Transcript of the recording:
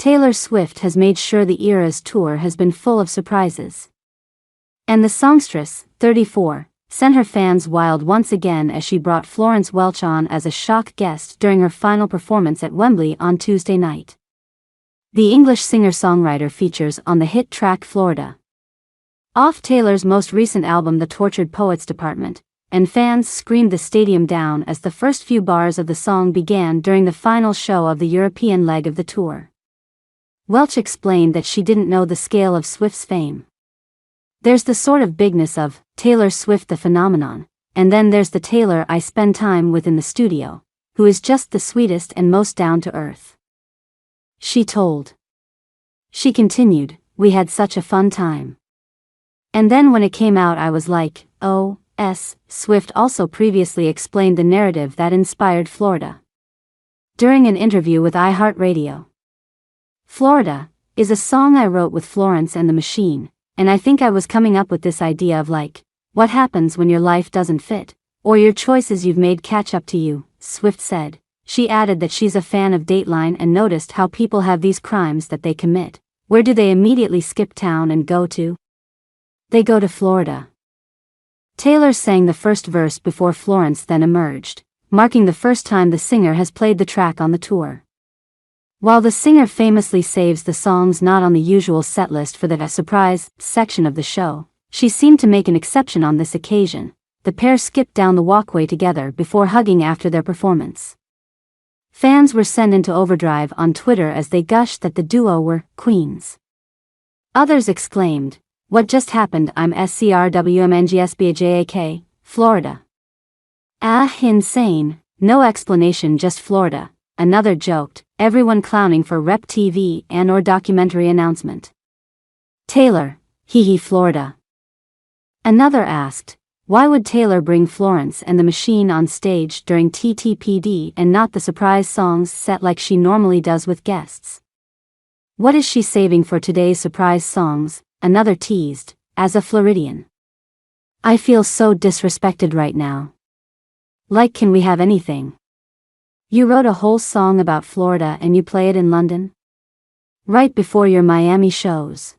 Taylor Swift has made sure the Eras tour has been full of surprises. And the songstress, 34, sent her fans wild once again as she brought Florence Welch on as a shock guest during her final performance at Wembley on Tuesday night. The English singer-songwriter features on the hit track Florida, off Taylor's most recent album The Tortured Poets Department, and fans screamed the stadium down as the first few bars of the song began during the final show of the European leg of the tour. Welch explained that she didn't know the scale of Swift's fame. There's the sort of bigness of Taylor Swift the phenomenon, and then there's the Taylor I spend time with in the studio, who is just the sweetest and most down-to-earth. She told. She continued, "We had such a fun time. And then when it came out I was like, oh, Swift also previously explained the narrative that inspired Florida during an interview with iHeartRadio. Florida is a song I wrote with Florence and the Machine, and I think I was coming up with this idea of like, what happens when your life doesn't fit, or your choices you've made catch up to you," Swift said. She added that she's a fan of Dateline and noticed how people have these crimes that they commit. Where do they immediately skip town and go to? They go to Florida. Taylor sang the first verse before Florence then emerged, marking the first time the singer has played the track on the tour. While the singer famously saves the songs not on the usual setlist for the surprise section of the show, she seemed to make an exception on this occasion. The pair skipped down the walkway together before hugging after their performance. Fans were sent into overdrive on Twitter as they gushed that the duo were queens. Others exclaimed, "What just happened? I'm SCRWMNGSBAJAK, Florida. Ah, insane, no explanation, just Florida," another joked, everyone clowning for Rep TV and/or documentary announcement. "Taylor, hee Florida." Another asked, why would Taylor bring Florence and the Machine on stage during TTPD and not the surprise songs set like she normally does with guests? What is she saving for today's surprise songs? Another teased, as a Floridian. "I feel so disrespected right now. Like, can we have anything? You wrote a whole song about Florida and you play it in London? Right before your Miami shows."